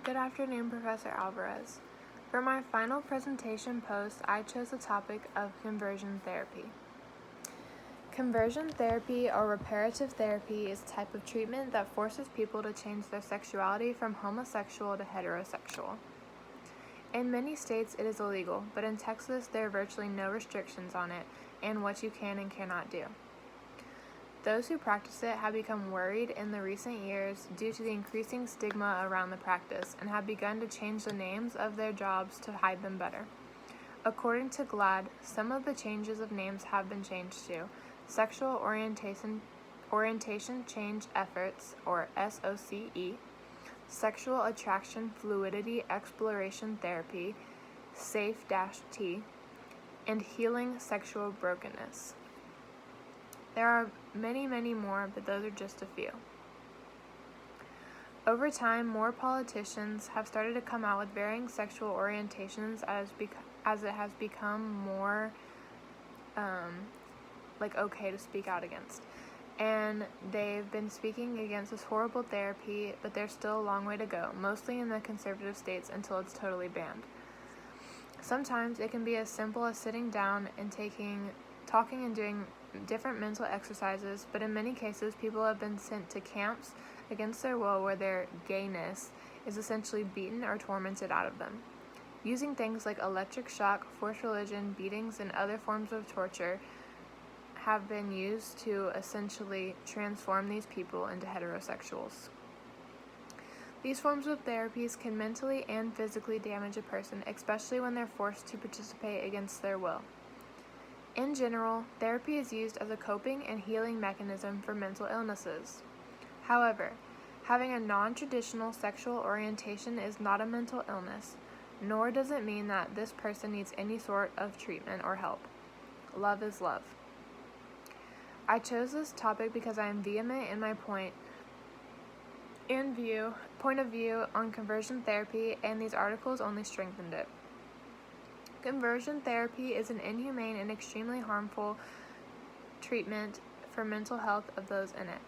Good afternoon, Professor Alvarez. For my final presentation post, I chose the topic of conversion therapy. Conversion therapy or reparative therapy is a type of treatment that forces people to change their sexuality from homosexual to heterosexual. In many states, it is illegal, but in Texas, there are virtually no restrictions on it and what you can and cannot do. Those who practice it have become worried in the recent years due to the increasing stigma around the practice and have begun to change the names of their jobs to hide them better. According to GLAAD, some of the changes of names have been changed to Sexual Orientation Change Efforts, or SOCE, Sexual Attraction Fluidity Exploration Therapy, SAFE-T, and Healing Sexual Brokenness. There are many more, but those are just a few. Over time, more politicians have started to come out with varying sexual orientations as it has become more okay to speak out against. And they've been speaking against this horrible therapy, but there's still a long way to go, mostly in the conservative states until it's totally banned. Sometimes it can be as simple as sitting down and talking and doing different mental exercises, but in many cases, people have been sent to camps against their will where their gayness is essentially beaten or tormented out of them. Using things like electric shock, forced religion, beatings, and other forms of torture have been used to essentially transform these people into heterosexuals. These forms of therapies can mentally and physically damage a person, especially when they're forced to participate against their will. In general, therapy is used as a coping and healing mechanism for mental illnesses. However, having a non-traditional sexual orientation is not a mental illness, nor does it mean that this person needs any sort of treatment or help. Love is love. I chose this topic because I am vehement in my point of view on conversion therapy, and these articles only strengthened it. Conversion therapy is an inhumane and extremely harmful treatment for mental health of those in it.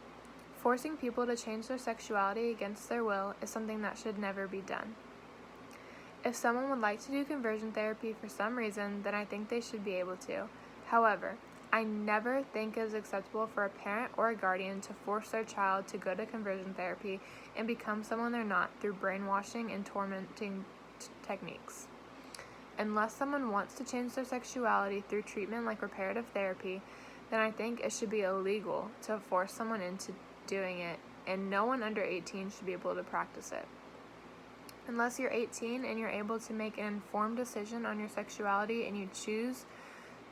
Forcing people to change their sexuality against their will is something that should never be done. If someone would like to do conversion therapy for some reason, then I think they should be able to. However, I never think it is acceptable for a parent or a guardian to force their child to go to conversion therapy and become someone they're not through brainwashing and tormenting techniques. Unless someone wants to change their sexuality through treatment like reparative therapy, then I think it should be illegal to force someone into doing it, and no one under 18 should be able to practice it. Unless you're 18 and you're able to make an informed decision on your sexuality and you choose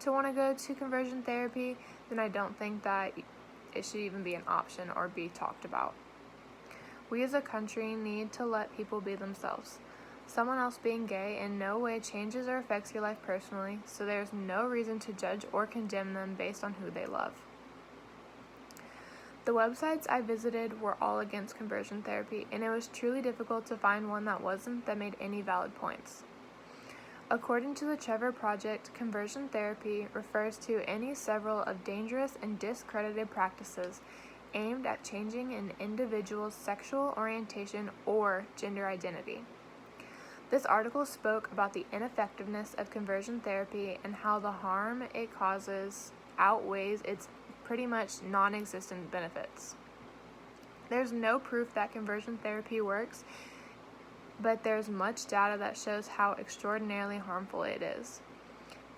to want to go to conversion therapy, then I don't think that it should even be an option or be talked about. We as a country need to let people be themselves. Someone else being gay in no way changes or affects your life personally, so there's no reason to judge or condemn them based on who they love. The websites I visited were all against conversion therapy, and it was truly difficult to find one that made any valid points. According to the Trevor Project, conversion therapy refers to any several of dangerous and discredited practices aimed at changing an individual's sexual orientation or gender identity. This article spoke about the ineffectiveness of conversion therapy and how the harm it causes outweighs its pretty much non-existent benefits. There's no proof that conversion therapy works, but there's much data that shows how extraordinarily harmful it is.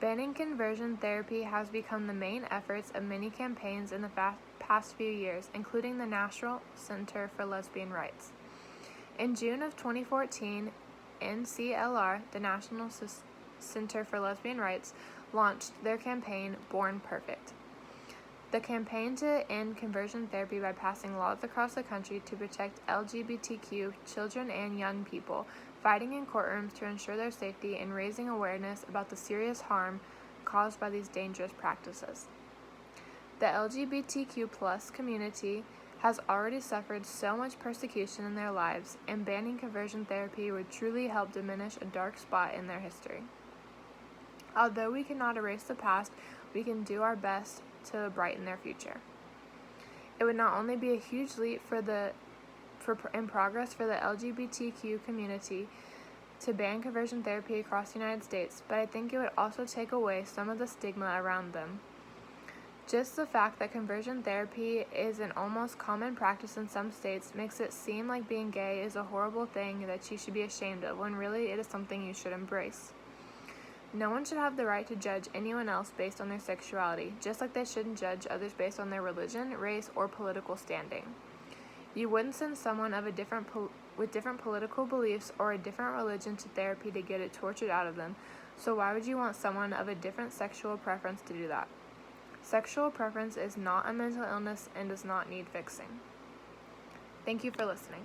Banning conversion therapy has become the main efforts of many campaigns in the past few years, including the National Center for Lesbian Rights. In June of 2014, NCLR, the National Center for Lesbian Rights, launched their campaign, Born Perfect. The campaign to end conversion therapy by passing laws across the country to protect LGBTQ children and young people, fighting in courtrooms to ensure their safety, and raising awareness about the serious harm caused by these dangerous practices. The LGBTQ+ community has already suffered so much persecution in their lives, and banning conversion therapy would truly help diminish a dark spot in their history. Although we cannot erase the past, we can do our best to brighten their future. It would not only be a huge leap for in progress for the LGBTQ community to ban conversion therapy across the United States, but I think it would also take away some of the stigma around them. Just the fact that conversion therapy is an almost common practice in some states makes it seem like being gay is a horrible thing that you should be ashamed of, when really it is something you should embrace. No one should have the right to judge anyone else based on their sexuality, just like they shouldn't judge others based on their religion, race, or political standing. You wouldn't send someone of with different political beliefs or a different religion to therapy to get it tortured out of them, so why would you want someone of a different sexual preference to do that? Sexual preference is not a mental illness and does not need fixing. Thank you for listening.